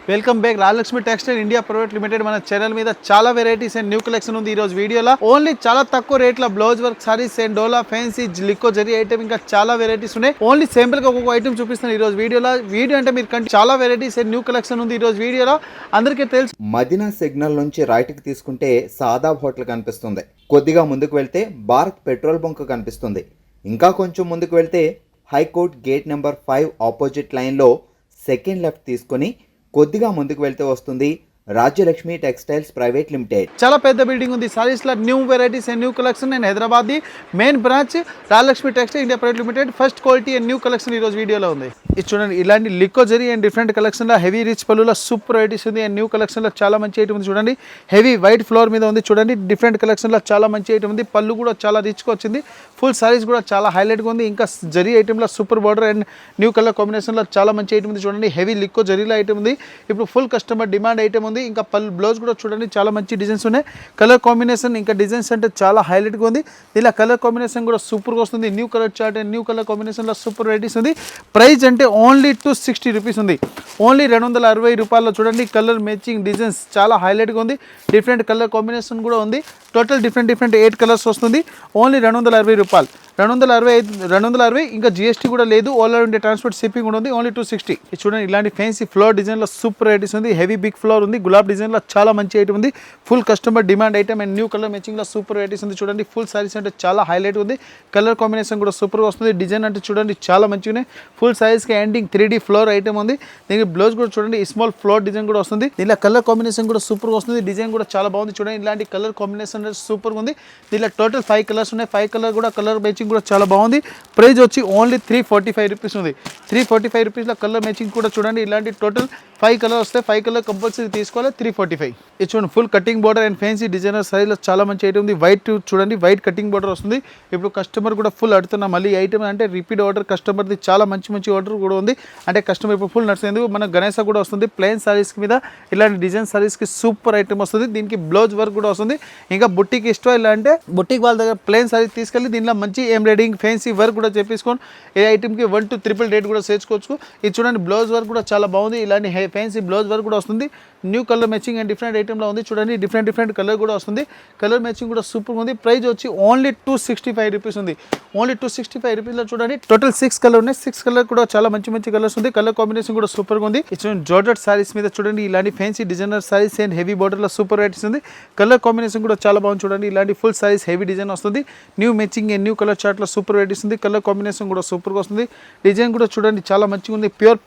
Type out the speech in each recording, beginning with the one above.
Welcome back Rajalakshmi textile India private limited మన channel మీద చాలా వెరైటీస్ అండ్ న్యూ కలెక్షన్ ఉంది ఈ రోజు వీడియోలో. ఓన్లీ చాలా తక్కువ రేట్ల బ్లౌజ్ వర్క్ సారీస్ అండ్ డోలా ఫ్యాన్సీ లిక్కో జరీ ఐటమ్ ఇంకా చాలా వెరైటీస్ ఉన్నాయి. ఓన్లీ సింపుల్ గా ఒక్కొక్క ఐటమ్ చూపిస్తాను ఈ రోజు వీడియోలో. వీడియో అంటే మీరు చాలా వెరైటీస్ అండ్ న్యూ కలెక్షన్ ఉంది ఈ రోజు వీడియోలో. అందరికీ తెలుసు మదీనా సిగ్నల్ నుంచి రైట్ కి తీసుకుంటే సాదాబ్ హోటల్ కనిపిస్తుంది. కొద్దిగా ముందుకు వెళ్తే భారత్ పెట్రోల్ బంక్ కనిపిస్తుంది. ఇంకా కొంచెం ముందుకు వెళ్తే హైకోర్ట్ గేట్ నెంబర్ 5 ఆపోజిట్ లైన్లో సెకండ్ లెఫ్ట్ తీసుకొని కొద్దిగా ముందుకు వెళ్తే వస్తుంది రాజ్యలక్ష్మి టెక్స్టైల్స్ ప్రైవేట్ లిమిటెడ్. చాలా పెద్ద బిల్డింగ్ ఉంది. సారీస్ లో new varieties and new collection. నేను హైదరాబాద్ ది main branch Rajalakshmi textile India private limited. First quality and new collection ఈ రోజు వీడియోలో ఉంది. ఇది చూడండి, ఇలాంటి లిక్కో జరీ అండ్ డిఫరెంట్ కలెక్షన్ లో హెవీ రిచ్ పళ్ళులో సూపర్ వెరైటీస్ ఉంది. అండ్ న్యూ కలెక్షన్ లో చాలా మంచి ఐటమ్ ఉంది. చూడండి, హెవీ వైట్ ఫ్లోర్ మీద ఉంది. చూడండి, డిఫరెంట్ కలెక్షన్ లో చాలా మంచి ఐటమ్ ఉంది. పళ్ళు కూడా చాలా రిచ్ గా వచ్చింది. ఫుల్ సారీస్ కూడా చాలా హైలైట్ గా ఉంది. ఇంకా జరీ ఐటమ్ లో super border and new colour combination లో చాలా మంచి ఐటమ్ ఉంది. చూడండి, హెవీ లిక్కో జరీలో ఐటమ్ ఉంది. ఇప్పుడు ఫుల్ కస్టమర్ డిమాండ్ ఐటమ్ ఉంది. ఇంకా పళ్ళు బ్లౌజ్ కూడా చూడండి, చాలా మంచి డిజైన్స్ ఉన్నాయి. కలర్ కాంబినేషన్ ఇంకా డిజైన్స్ అంటే చాలా హైలైట్ గా ఉంది. ఇలా కలర్ కాంబినేషన్ కూడా సూపర్ గా వస్తుంది. New colour chart and new colour combination లో సూపర్ వెరైటీస్ ఉంది. ప్రైస్ అంటే ఓన్లీ 260 రూపీస్ ఉంది. ఓన్లీ 260 రూపాయల్లో చూడండి. కలర్ మ్యాచింగ్ డిజైన్స్ చాలా హైలైట్ గా ఉంది. డిఫరెంట్ కలర్ కాంబినేషన్ కూడా ఉంది. టోటల్ డిఫరెంట్ 8 కలర్స్ వస్తుంది. ఓన్లీ 260 రూపాయలు. 260 ఇంకా జిఎస్టీ కూడా లేదు. ఆల్ ఇండియా ట్రాన్స్పోర్ట్ షిప్పింగ్ కూడా ఉంది. ఓన్లీ 260. చూడండి, ఇలాంటి ఫ్యాన్సీ ఫ్లోర్ డిజైన్ లో సూపర్ వెరైటీస్ ఉంది. హెవీ బిగ్ ఫ్లోర్ ఉంది. గులాబ్ డిజైన్ లో చాలా మంచి ఐటమ్ ఉంది. Full customer demand item and new colour matching లో సూపర్ వెరైటీస్ ఉంది. చూడండి, ఫుల్ సారీస్ అంటే చాలా హైలైట్ ఉంది. కలర్ కాంబినేషన్ కూడా సూపర్ గా వస్తుంది. డిజైన్ అంటే చూడండి చాలా మంచిగా ఉన్నాయి. ఫుల్ సారీస్ కి ఎండింగ్ 3D ఫ్లోర్ ఐటమ్ ఉంది. దీనికి బ్లౌజ్ కూడా చూడండి స్మాల్ ఫ్లోర్ డిజైన్ కూడా వస్తుంది. దీనిలో కలర్ కాంబినేషన్ కూడా సూపర్ గా వస్తుంది. డిజైన్ కూడా చాలా బాగుంది. చూడండి, ఇలాంటి కలర్ కాంబినేషన్ సూపర్ గా ఉంది. దీనిలో టోటల్ 5 కలర్స్ ఉన్నాయి. 5 కలర్ కూడా కలర్ మ్యాచింగ్ కూడా చాలా బాగుంది. ప్రైస్ వచ్చి ఓన్లీ 345 రూపీస్ ఉంది. 345 రూపీస్లో కలర్ మ్యాచింగ్ కూడా చూడండి. ఇలాంటి టోటల్ 5 కలర్ వస్తాయి. 5 కలర్ కంపల్సరీ తీసుకోవాలి. 345. ఇది చూడండి, full cutting border and fancy designer సైజ్లో చాలా మంచి ఐటమ్ ఉంది. వైట్ చూడండి, వైట్ కటింగ్ బోర్డర్ వస్తుంది. ఇప్పుడు కస్టమర్ కూడా ఫుల్ అడుగుతున్నా మళ్ళీ ఐటమ్ అంటే రిపీట్ ఆర్డర్. కస్టమర్ది చాలా మంచి ఆర్డర్ కూడా ఉంది. అంటే కస్టమర్ ఇప్పుడు ఫుల్ నడుస్తుంది. మన గణేశ కూడా వస్తుంది. ప్లెయిన్ సారీస్ మీద ఇలాంటి డిజైన్ సారీస్కి సూపర్ ఐటమ్ వస్తుంది. దీనికి బ్లౌజ్ వర్క్ కూడా వస్తుంది. ఇంకా బుట్టికి ఇష్టం ఇలా అంటే బుట్టికి వాళ్ళ దగ్గర ప్లెయిన్ సారీస్ తీసుకెళ్ళి దీనిలో మంచి ఎంబ్రాయిడింగ్ ఫ్యాన్సీ వర్క్ కూడా చేపించుకొని ఏ ఐటమ్కి 1 to 3 రేట్ కూడా చేర్చుకోవచ్చు. ఇది చూడండి, బ్లౌజ్ వర్క్ కూడా చాలా బాగుంది. ఇలాంటి ఫ్యాన్సీ బ్లౌజ్ వర్క్ కూడా వస్తుంది. New colour matching and different ఐటమ్లో ఉంది. చూడండి, డిఫరెంట్ కలర్ కూడా వస్తుంది. కలర్ మ్యాచింగ్ కూడా సూపర్ ఉంది. ప్రైస్ వచ్చి ఓన్లీ 265 రూపీస్ ఉంది. ఓన్లీ 265 రూపీస్లో చూడండి టోటల్ 6 కలర్ ఉన్నాయి. 6 కలర్ కూడా చాలా మంచి కలర్స్ ఉంది. కలర్ కాంబినేషన్ కూడా సూపర్గా ఉంది. చూడండి, జార్జెట్ సారీస్ మీద చూడండి ఇలాంటి fancy designer saris and heavy బార్డర్లో సూపర్ వెరైటీస్ ఉంది. కలర్ కాంబినేషన్ కూడా చాలా బాగుంది. చూడండి, ఇలాంటి ఫుల్ సారీస్ హెవీ డిజైన్ వస్తుంది. New matching and new colour చార్ట్లో సూపర్ వెరైటీస్ ఉంది. కలర్ కాంబినేషన్ కూడా సూపర్గా వస్తుంది. డిజైన్ కూడా చూడండి చాలా మంచిగా ఉంది. ప్యూర్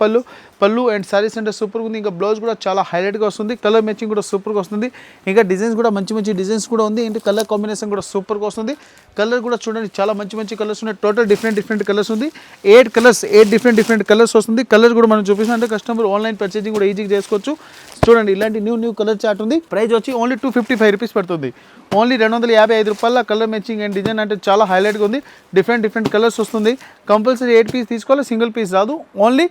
పళ్ళు అండ్ సారీస్ అంటే సూపర్గా ఉంది. ఇంకా బ్లౌజ్ కూడా చాలా హైలైట్గా వస్తుంది. కలర్ మ్యాచింగ్ కూడా సూపర్గా వస్తుంది. ఇంకా డిజైన్స్ కూడా మంచి డిజైన్స్ కూడా ఉంది. ఏంటి కలర్ కాంబినేషన్ కూడా సూపర్గా వస్తుంది. కలర్ కూడా చూడండి చాలా మంచి కలర్స్ ఉన్నాయి. టోటల్ డిఫరెంట్ కలర్స్ ఉంది. 8 కలర్స్, 8 డిఫరెంట్ కలర్స్ వస్తుంది. కలర్ కూడా మనం చూపిస్తాం అంటే కస్టమర్ ఆన్లైన్ పర్చేసింగ్ కూడా ఈజీగా చేసుకోవచ్చు. చూడండి, ఇలాంటి న్యూ కలర్ చార్ట్ ఉంది. ప్రైస్ వచ్చి ఓన్లీ 255 రూపీస్ పడుతుంది. ఓన్లీ 255 రూపాయల కలర్ మ్యాచింగ్ అండ్ డిజైన్ అంటే చాలా హైలైట్గా ఉంది. డిఫరెంట్ కలర్స్ వస్తుంది. కంపల్సరీ 8 పీస్ తీసుకోవాలి, సింగిల్ పీస్ రాదు. ఓన్లీ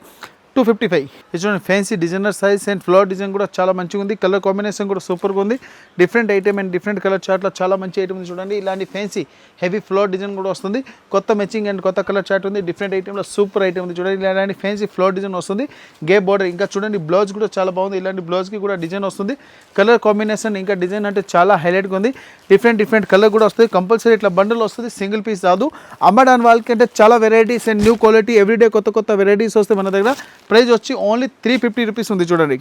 255. ఇది చూడండి, fancy designer size and flower design కూడా చాలా మంచిగా ఉంది. కలర్ కాంబినేషన్ కూడా సూపర్గా ఉంది. Different item and different colour చార్ట్లో చాలా మంచి ఐటమ్ ఉంది. చూడండి, ఇలాంటి ఫ్యాన్సీ హెవీ ఫ్లవర్ డిజైన్ కూడా వస్తుంది. కొత్త మ్యాచింగ్ అండ్ కొత్త కలర్ చార్ట్ ఉంది. డిఫరెంట్ ఐటమ్లో సూపర్ ఐటమ్ ఉంది. చూడండి, ఇలాంటి ఫ్యాన్సీ ఫ్లవర్ డిజైన్ వస్తుంది. గే బార్డర్ ఇంకా చూడండి బ్లౌజ్ కూడా చాలా బాగుంది. ఇలాంటి బ్లౌజ్కి కూడా డిజైన్ వస్తుంది. కలర్ కాంబినేషన్ ఇంకా డిజైన్ అంటే చాలా హైలైట్గా ఉంది. డిఫరెంట్ కలర్ కూడా వస్తుంది. కంపల్సరీ ఇట్లా బండిల్ వస్తుంది, సింగిల్ పీస్ రాదు. అమ్మడానికి వాళ్ళకి అంటే చాలా varieties and new quality everyday కొత్త వెరైటీస్ వస్తాయి మన దగ్గర. ప్రైస్ వచ్చి ఓన్లీ 350 రూపీస్ ఉంది. చూడండి,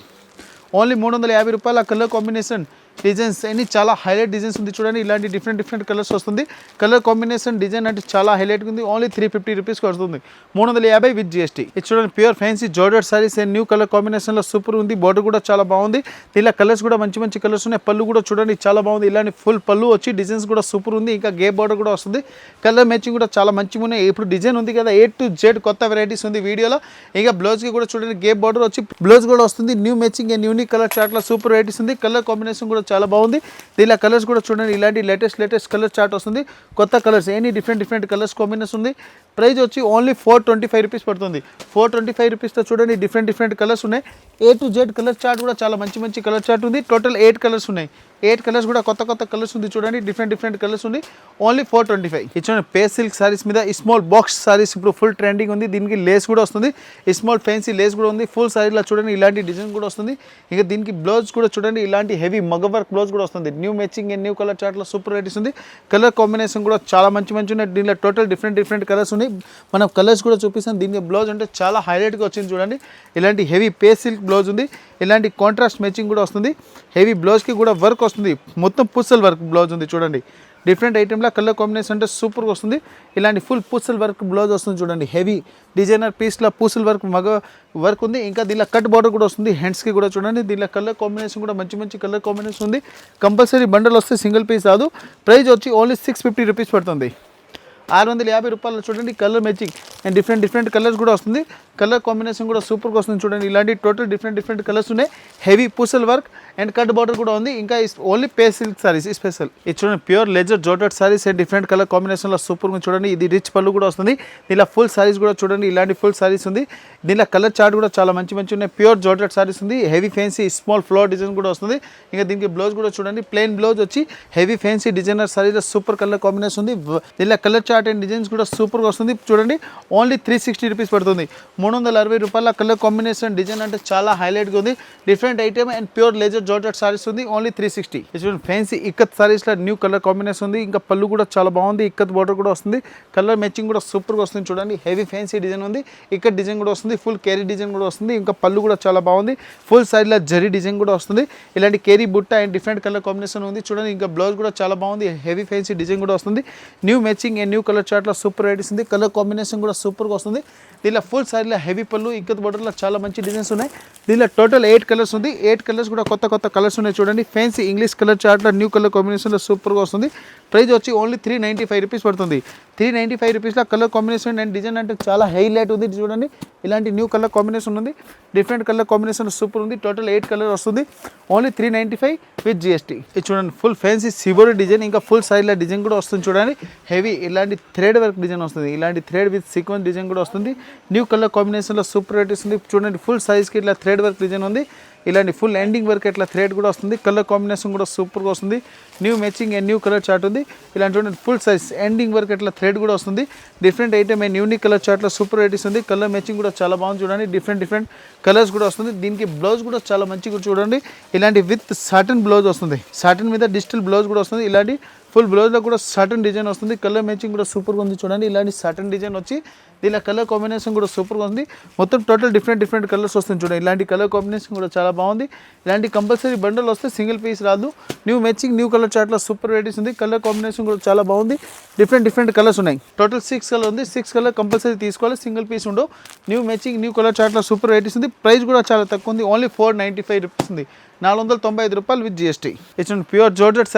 ఓన్లీ 350 రూపాయల కలర్ కాంబినేషన్ డిజైన్స్ అన్ని చాలా హైలైట్ డిజైన్స్ ఉంది. చూడండి, ఇలాంటి డిఫరెంట్ కలర్స్ వస్తుంది. కలర్ కాంబినేషన్ డిజైన్ అంటే చాలా హైలైట్గా ఉంది. ఓన్లీ 350 రూపీస్కి వస్తుంది. 350 విత్ జిఎస్టీ. ఇది చూడండి, pure fancy georgette saris and new colour కాంబినేషన్లో సూపర్ ఉంది. బార్డర్ కూడా చాలా బాగుంది. ఇలా కలర్స్ కూడా మంచి కలర్స్ ఉన్నాయి. పళ్ళు కూడా చూడండి చాలా బాగుంది. ఇలాంటి ఫుల్ పళ్ళు వచ్చి డిజైన్స్ కూడా సూపర్ ఉంది. ఇంకా గే బార్డర్ కూడా వస్తుంది. కలర్ మ్యాచింగ్ కూడా చాలా మంచిగా ఉన్నాయి. ఇప్పుడు డిజైన్ ఉంది కదా, A to Z కొత్త వెరైటీస్ ఉంది వీడియోలో. ఇంకా బ్లౌజ్కి కూడా చూడండి గే బార్డర్ వచ్చి బ్లౌజ్ కూడా వస్తుంది. New matching and unique colour చార్ట్లో సూపర్ వెరైటీస్ ఉంది. కలర్ కాంబినేషన్ కూడా చాలా బాగుంది. దీనిలో కలర్స్ కూడా చూడండి ఇలాంటి లేటెస్ట్ కలర్ చార్ట్ వస్తుంది. కొత్త colours any different colours combination ఉంది. ప్రైస్ వచ్చి ఓన్లీ 425 రూపీస్ పడుతుంది. 425 రూపీస్తో చూడండి డిఫరెంట్ కలర్స్ ఉన్నాయి. A to Z colour chart కూడా చాలా మంచి కలర్ చార్ట్ ఉంది. టోటల్ 8 కలర్స్ ఉన్నాయి. 8 కలర్స్ కూడా కొత్త కలర్స్ ఉంది చూడండి, డిఫరెంట్ కలర్స్ ఉంది, ఓన్లీ 425. ఇచ్చిన పేస్ సిల్క్ సారీస్ మీద స్మాల్ బాక్స్ సారీస్ ఇప్పుడు ఫుల్ ట్రెండింగ్ ఉంది. దీనికి లేస్ కూడా వస్తుంది, స్మాల్ ఫ్యాన్సీ లేస్ కూడా ఉంది. ఫుల్ సారీలో చూడండి ఇలాంటి డిజైన్ కూడా వస్తుంది. ఇక దీనికి బ్లౌజ్ కూడా చూడండి ఇలాంటి హెవీ మగ వర్క్ బ్లౌజ్ కూడా వస్తుంది. New matching and new colour చార్ట్లో సూపర్ వెరైటీస్ ఉంది. కలర్ కాంబినేషన్ కూడా చాలా మంచి ఉన్నాయి. దీనిలో టోటల్ డిఫరెంట్ కలర్స్ ఉన్నాయి. మనం కలర్స్ కూడా చూపిస్తాం. దీనికి బ్లౌజ్ అంటే చాలా హైలైట్గా వచ్చింది చూడండి. ఇలాంటి హెవీ పేస్ సిల్క్ బ్లౌజ్ ఉంది. ఇలాంటి కాంట్రాస్ట్ మ్యాచింగ్ కూడా వస్తుంది. హెవీ బ్లౌజ్కి కూడా వర్క్ వస్తుంది, మొత్తం పూసల్ వర్క్ బ్లౌజ్ ఉంది చూడండి. డిఫరెంట్ ఐటెంలో కలర్ కాంబినేషన్ అంటే సూపర్గా వస్తుంది. ఇలాంటి ఫుల్ పూసల్ వర్క్ బ్లౌజ్ వస్తుంది చూడండి. హెవీ డిజైనర్ పీస్లో పూసల్ వర్క్ మగ వర్క్ ఉంది. ఇంకా దీనిలో కట్ బార్డర్ కూడా వస్తుంది హ్యాండ్స్కి కూడా చూడండి. దీనిలో కలర్ కాంబినేషన్ కూడా మంచి కలర్ కాంబినేషన్ ఉంది. కంపల్సరీ బండల్ వస్తే సింగిల్ పీస్ రాదు. ప్రైస్ వచ్చి ఓన్లీ 650 రూపీస్ పడుతుంది. 650 రూపాయలు చూడండి. Colour matching and different colours కూడా వస్తుంది. కలర్ కాంబినేషన్ కూడా సూపర్గా వస్తుంది చూడండి. ఇలాంటి టోటల్ డిఫరెంట్ కలర్స్ ఉన్నాయి. హెవీ పూసల్ వర్క్ అండ్ కట్ బార్డర్ కూడా ఉంది. ఇంకా ఓన్లీ పే సిల్క్ సారీస్ స్పెషల్. ఇది చూడండి pure laser georgette saris and different colour కాంబినేషన్లో సూపర్గా చూడండి. ఇది రిచ్ పళ్ళు కూడా వస్తుంది. దీనిలో ఫుల్ సారీస్ కూడా చూడండి ఇలాంటి ఫుల్ సారీస్ ఉంది. దీనిలో కలర్ చార్ట్ కూడా చాలా మంచి ఉన్నాయి. ప్యూర్ జోర్జెట్ సారీస్ ఉంది. Heavy fancy small flower design కూడా వస్తుంది. ఇంకా దీనికి బ్లౌజ్ కూడా చూడండి ప్లెయిన్ బ్లౌజ్ వచ్చి హెవీ ఫ్యాన్సీ డిజైనర్ సారీలో సూపర్ కలర్ కాంబినేషన్ ఉంది. దీనిలో కలర్ చార్ట్ అండ్ డిజైన్స్ కూడా సూపర్గా వస్తుంది చూడండి. ఓన్లీ 360 రూపీస్ పడుతుంది. 360 రూపాయల కలర్ కాంబినేషన్ డిజైన్ అంటే చాలా హైలైట్గా ఉంది. Different item and pure laser georgette saris ఉంది. ఓన్లీ 360. చూడండి ఫ్యాన్సీ ఇక్కత్ సారీస్లో న్యూ కలర్ కాంబినేషన్ ఉంది. ఇంకా పళ్ళు కూడా చాలా బాగుంది. ఇక్కత్ బార్డర్ కూడా వస్తుంది. కలర్ మ్యాచింగ్ కూడా సూపర్గా వస్తుంది చూడండి. హెవీ ఫ్యాన్సీ డిజైన్ ఉంది. ఇక్కత్ డిజైన్ కూడా వస్తుంది. ఫుల్ కేరీ డిజైన్ కూడా వస్తుంది. ఇంకా పళ్ళు కూడా చాలా బాగుంది. ఫుల్ సారీలో జరీ డిజైన్ కూడా వస్తుంది. ఇలాంటి కేరీ బుట్ట అండ్ డిఫరెంట్ కలర్ కాంబినేషన్ ఉంది చూడండి. ఇంకా బ్లౌజ్ కూడా చాలా బాగుంది. హెవీ ఫ్యాన్సీ డిజైన్ కూడా వస్తుంది. New matching and new colour చార్ట్లో సూపర్ వెరైటీస్ ఉంది. కలర్ కాంబినేషన్ కూడా సూపర్గా వస్తుంది. దీనిలో ఫుల్ సారీలో హెవీ పళ్ళు ఇక్కత్ బార్డర్లో చాలా మంచి డిజైన్స్ ఉన్నాయి. దీనిలో టోటల్ 8 కలర్స్ ఉంది. 8 కలర్స్ కూడా కొత్త కలర్స్ ఉన్నాయి చూడండి. ఫ్యాన్సీ ఇంగ్లీష్ కలర్ చార్ట్లో న్యూ కలర్ కాంబినేషన్లో సూపర్గా వస్తుంది. ప్రైస్ వచ్చి ఓన్లీ 395 రూపీస్ పడుతుంది. 395 రూపీస్లో కలర్ కాంబినేషన్ అండ్ డిజైన్ అంటే చాలా హైలైట్ ఉంది చూడండి. ఇలాంటి న్యూ కలర్ కాంబినేషన్ ఉంది. డిఫరెంట్ కలర్ కాంబినేషన్ సూపర్ ఉంది. టోటల్ 8 కలర్ వస్తుంది. Only 395 with GST. ఇది చూడండి ఫుల్ ఫ్యాన్సీ సిబోరి డిజైన్. ఇంకా ఫుల్ సైడ్లో డిజైన్ కూడా వస్తుంది చూడండి. హెవీ ఇలాంటి థ్రెడ్ వర్క్ డిజైన్ వస్తుంది. ఇలాంటి థ్రెడ్ విత్ సీక్వెన్స్ డిజైన్ కూడా వస్తుంది. న్యూ కలర్ కాంబినేషన్లో సూపర్ వెరైటీస్ ఉంది చూడండి. ఫుల్ సైజ్కి ఇట్లా థ్రెడ్ వర్క్ డిజైన్ ఉంది. ఇలాంటి ఫుల్ ఎండింగ్ వర్క్ ఇట్లా థ్రెడ్ కూడా వస్తుంది. కలర్ కాంబినేషన్ కూడా సూపర్గా వస్తుంది. New matching and new colour chart ఉంది. ఇలాంటి చూడండి ఫుల్ సైజ్ ఎండింగ్ వర్క్ ఇట్లా థ్రెడ్ కూడా వస్తుంది. Different item and unique colour చార్ట్లో సూపర్ వెరైటీస్ ఉంది. కలర్ మ్యాచింగ్ కూడా చాలా బాగుంది చూడండి. డిఫరెంట్ కలర్స్ కూడా వస్తుంది. దీనికి బ్లౌజ్ కూడా చాలా మంచిగా చూడండి. ఇలాంటి విత్ సాటన్ బ్లౌజ్ వస్తుంది. సాటన్ మీద డిజిటల్ బ్లౌజ్ కూడా వస్తుంది. ఇలాంటి ఫుల్ బ్లౌజ్లో కూడా సాటన్ డిజైన్ వస్తుంది. కలర్ మ్యాచింగ్ కూడా సూపర్గా ఉంది చూడండి. ఇలాంటి సాటన్ డిజైన్ వచ్చి దీనిలో కలర్ కాంబినేషన్ కూడా సూపర్గా ఉంది. మొత్తం టోటల్ డిఫరెంట్ కలర్స్ వస్తుంది చూడండి. ఇలాంటి కలర్ కాంబినేషన్ కూడా చాలా బాగుంది. ఇలాంటి కంపల్సరీ బండల్ వస్తే సింగిల్ పీస్ రాదు. న్యూ మ్యాచింగ్ న్యూ కలర్ చార్ట్లో సూపర్ వెరైటీస్ ఉంది. కలర్ కాంబినేషన్ కూడా చాలా బాగుంది. డిఫరెంట్ కలర్స్ ఉన్నాయి. టోటల్ 6 కలర్ ఉంది. 6 కలర్ కంపల్సరీ తీసుకోవాలి. సింగిల్ పీస్ ఉండవు. న్యూ మ్యాచింగ్ న్యూ కలర్ చార్ట్లో సూపర్ వెరైటీస్ ఉంది. ప్రైస్ కూడా చాలా తక్కువ ఉంది. ఓన్లీ 495 రూపీస్ ఉంది. 495 రూపాయలు విత్ జిఎస్టీ. ఇచ్చిన ప్యూర్ జార్జెట్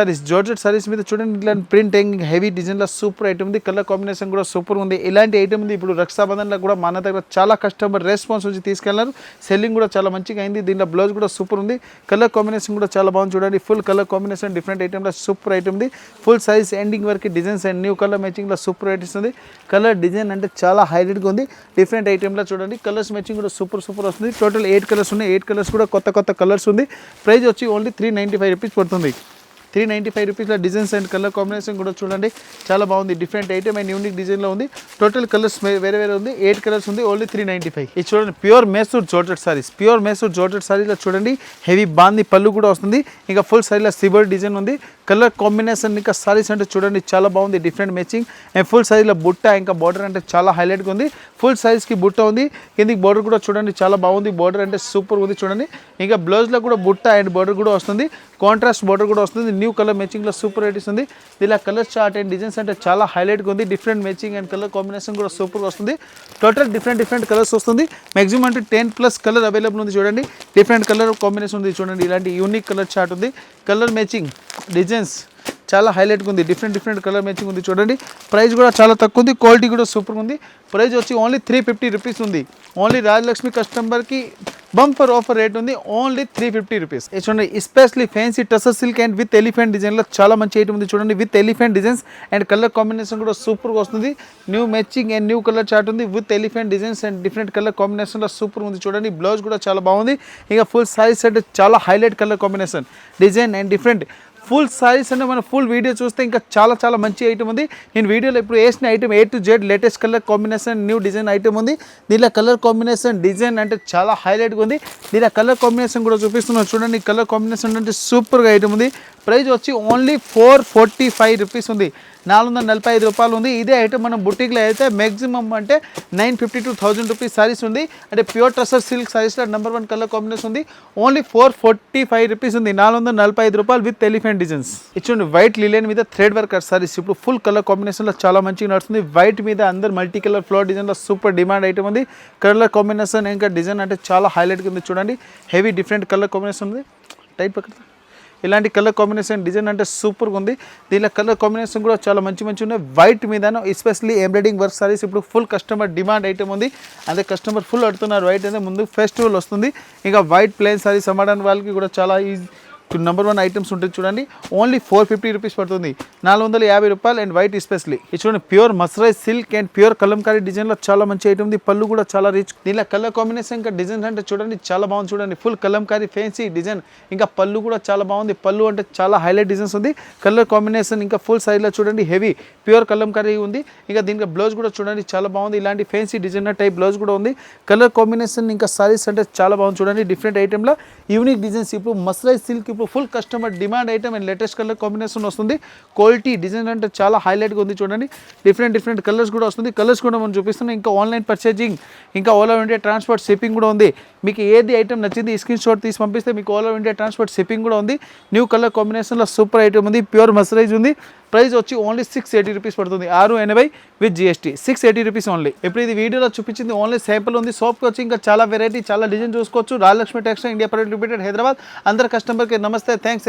సారీస్ మీద చూడండి ఇలాంటి ప్రింట్ హెవీ డిజైన్లో సూపర్ ఐటమ్ ఉంది. కలర్ కాంబినేషన్ కూడా సూపర్ ఉంది. ఇలాంటి ఐటమ్ ఉంది. ఇప్పుడు రక్షాబంధన్లో కూడా మన దగ్గర చాలా కస్టమర్ రెస్పాన్స్ వచ్చి తీసుకెళ్లారు. సెల్లింగ్ కూడా చాలా మంచిగా అయింది. దీనిలో బ్లౌజ్ కూడా సూపర్ ఉంది. కలర్ కాంబినేషన్ కూడా చాలా బాగుంది చూడండి. ఫుల్ కలర్ కాంబినేషన్ డిఫరెంట్ ఐటమ్లో సూపర్ ఐటమ్ ఉంది. ఫుల్ సైజ్ ఎండింగ్ వరకు డిజైన్స్ అండ్ న్యూ కలర్ మ్యాచింగ్లో సూపర్ ఐటమ్స్ ఉంది. కలర్ డిజైన్ అంటే చాలా హైలైట్గా ఉంది. డిఫరెంట్ ఐటమ్లో చూడండి కలర్స్ మ్యాచింగ్ కూడా సూపర్ వస్తుంది. టోటల్ 8 కలర్స్ ఉన్నాయి. 8 కలర్స్ కూడా కొత్త కలర్స్ ఉంది. ప్రైస్ వచ్చి ఓన్లీ 395 రూపీస్ పడుతుంది. 395 రూపీస్లో డిజైన్స్ అండ్ కలర్ కాంబినేషన్ కూడా చూడండి చాలా బాగుంది. డిఫరెంట్ ఐటమ్ అండ్ యూనిక్ డిజైన్లో ఉంది. టోటల్ కలర్స్ వేరే ఉంది. 8 కలర్స్ ఉంది. ఓన్లీ 395. ఇది చూడండి pure Mysore georgette saris. Pure Mysore georgette సారీలో చూడండి హెవీ బాంది పళ్ళు కూడా వస్తుంది. ఇంకా ఫుల్ సైజ్లో సిబర్ డిజైన్ ఉంది. కలర్ కాంబినేషన్ ఇంకా సారీస్ అంటే చూడండి చాలా బాగుంది. డిఫరెంట్ మ్యాచింగ్ అండ్ ఫుల్ సైజ్లో బుట్ట ఇంకా బార్డర్ అంటే చాలా హైలైట్గా ఉంది. ఫుల్ సైజ్కి బుట్ట ఉంది. కిందికి బార్డర్ కూడా చూడండి చాలా బాగుంది. బార్డర్ అంటే సూపర్ ఉంది చూడండి. ఇంకా బ్లౌజ్లో కూడా బుట్ట అండ్ బార్డర్ కూడా వస్తుంది. కాంట్రాస్ట్ బార్డర్ కూడా వస్తుంది. న్యూ కలర్ మ్యాచింగ్లో సూపర్ వెరైటీస్ ఉంది. దీనిలో కలర్ చార్ట్ అండ్ డిజైన్స్ అంటే చాలా హైలైట్గా ఉంది. Different matching and colour combination కూడా సూపర్గా వస్తుంది. టోటల్ డిఫరెంట్ కలర్స్ వస్తుంది. మ్యాక్సిమం అంటే 10+ కలర్ అవైలబుల్ ఉంది చూడండి. డిఫరెంట్ కలర్ కాంబినేషన్ ఉంది చూడండి. ఇలాంటి యూనిక్ కలర్ చార్ట్ ఉంది. కలర్ మ్యాచింగ్ డిజైన్స్ చాలా హైలైట్గా ఉంది. డిఫరెంట్ కలర్ మ్యాచింగ్ ఉంది చూడండి. ప్రైస్ కూడా చాలా తక్కువ ఉంది. క్వాలిటీ కూడా సూపర్గా ఉంది. ప్రైస్ వచ్చి ఓన్లీ 350 రూపీస్ ఉంది. ఓన్లీ రాజలక్ష్మి కస్టమర్కి బంపర్ ఆఫర్ రేట్ ఉంది. Only 350 rupees. చూడండి especially fancy tussar silk and with elephant డిజైన్లో చాలా మంచి ఐటమ్ ఉంది చూడండి. With elephant designs and colour combination కూడా సూపర్గా వస్తుంది. New matching and new colour chart ఉంది. With elephant designs and different colour కాంబినేషన్లో సూపర్ ఉంది చూడండి. బ్లౌజ్ కూడా చాలా బాగుంది. ఇంకా ఫుల్ సైజ్ సెట్ చాలా highlight colour combination design and different full saris అంటే మన ఫుల్ వీడియో చూస్తే ఇంకా చాలా చాలా మంచి ఐటమ్ ఉంది. నేను వీడియోలో ఇప్పుడు వేసిన item A to Z latest colour combination new design item ఉంది. దీనిలో కలర్ కాంబినేషన్ డిజైన్ అంటే చాలా హైలైట్గా ఉంది. దీనిలో కలర్ కాంబినేషన్ కూడా చూపిస్తున్నాను చూడండి. కలర్ కాంబినేషన్ అంటే సూపర్గా ఐటమ్ ఉంది. ప్రైస్ వచ్చి ఓన్లీ 445 రూపీస్ ఉంది, 445 రూపాయలు ఉంది. ఇదే ఐటమ్ మనం బుటీక్లో అయితే మ్యాక్సిమం అంటే 950 to 1000 రూపీస్ సారీస్ ఉంది. అంటే ప్యూర్ ట్రస్సర్ సిల్క్ సారీస్లో నెంబర్ 1 కలర్ కాంబినేషన్ ఉంది. ఓన్లీ 445 రూపీస్ ఉంది, 445 రూపాయలు విత్ ఎలిఫెంట్ డిజైన్స్. ఇచ్చుండి వైట్ లిలెన్ మీద థ్రెడ్ వర్క్ సారీస్ ఇప్పుడు ఫుల్ కలర్ కాంబినేషన్లో చాలా మంచిగా నడుస్తుంది. వైట్ మీద అందరు మల్టీ కలర్ ఫ్లోర్ డిజైన్లో సూపర్ డిమాండ్ ఐటమ్ ఉంది. కలర్ కాంబినేషన్ ఇంకా డిజైన్ అంటే చాలా హైలైట్గా ఉంది చూడండి. హెవీ డిఫరెంట్ కలర్ కాంబినేషన్ ఉంది. టైప్ పక్కన ఇలాంటి కలర్ కాంబినేషన్ డిజైన్ అంటే సూపర్గా ఉంది. దీనిలో కలర్ కాంబినేషన్ కూడా చాలా మంచి ఉన్నాయి. వైట్ మీదను ఎస్పెషల్లీ ఎంబ్రాయిడింగ్ వర్క్ సారీస్ ఇప్పుడు ఫుల్ కస్టమర్ డిమాండ్ ఐటమ్ ఉంది. అదే కస్టమర్ ఫుల్ అడుగుతున్నారు. వైట్ అయితే ముందు ఫెస్టివల్ వస్తుంది. ఇంకా వైట్ ప్లెయిన్ సారీస్ అమ్మడానికి వాళ్ళకి కూడా చాలా ఈజీ నెంబర్ 1 ఐటమ్స్ ఉంటుంది చూడండి. ఓన్లీ 450 రూపీస్ పడుతుంది, 450 రూపాయలు. అండ్ వైట్ ఎస్పెషల్లీ ఇది చూడండి pure mercerised silk and pure kalamkari డిజైన్లో చాలా మంచి ఐటమ్ ఉంది. పళ్ళు కూడా చాలా రిచ్. దీనిలో కలర్ కాంబినేషన్ ఇంకా డిజైన్స్ అంటే చూడండి చాలా బాగుంది చూడండి. ఫుల్ కలంకారీ ఫ్యాన్సీ డిజైన్ ఇంకా పళ్ళు కూడా చాలా బాగుంది. పళ్ళు అంటే చాలా హైలైట్ డిజైన్స్ ఉంది. కలర్ కాంబినేషన్ ఇంకా ఫుల్ సైజ్లో చూడండి హెవీ ప్యూర్ కలంకారీ ఉంది. ఇంకా దీనికి బ్లౌజ్ కూడా చూడండి చాలా బాగుంది. ఇలాంటి ఫ్యాన్సీ డిజైనర్ టైప్ బ్లౌజ్ కూడా ఉంది. కలర్ కాంబినేషన్ ఇంకా సారీస్ అంటే చాలా బాగుంది చూడండి. డిఫరెంట్ ఐటెంలో యూనిక్ డిజైన్స్ ఇప్పుడు మస్రైజ్ సిల్క్ ఇప్పుడు full customer demand item and latest colour combination వస్తుంది. క్వాలిటీ డిజైన్ అంటే చాలా హైలైట్గా ఉంది చూడండి. డిఫరెంట్ కలర్స్ కూడా వస్తుంది. కలర్స్ కూడా మనం చూపిస్తున్నాం. ఇంకా ఆన్లైన్ పర్చేజింగ్ ఇంకా all over India transport shipping కూడా ఉంది. మీకు ఏది ఐటమ్ నచ్చింది ఈ స్క్రీన్ షాట్ తీసి పంపిస్తే మీకు all over India transport shipping కూడా ఉంది. న్యూ కలర్ కాంబినేషన్లో సూపర్ ఐటమ్ ఉంది. ప్యూర్ మస్రైజ్ ఉంది. ప్రైస్ వచ్చి ఓన్లీ 680 రూపీస్ పడుతుంది, 680 విత్ GST, 680 రూపీస్ ఓన్లీ. ఇప్పుడు ఇది వీడియోలో చూపించింది ఓన్లీ శాంపుల్ ఉంది. షాప్కి వచ్చి ఇంకా చాలా వెరైటీ చాలా డిజైన్ చూసుకోవచ్చు. Rajalakshmi textile India private limited Hyderabad. అందరు కస్టమర్కి నమస్తే, థ్యాంక్స్.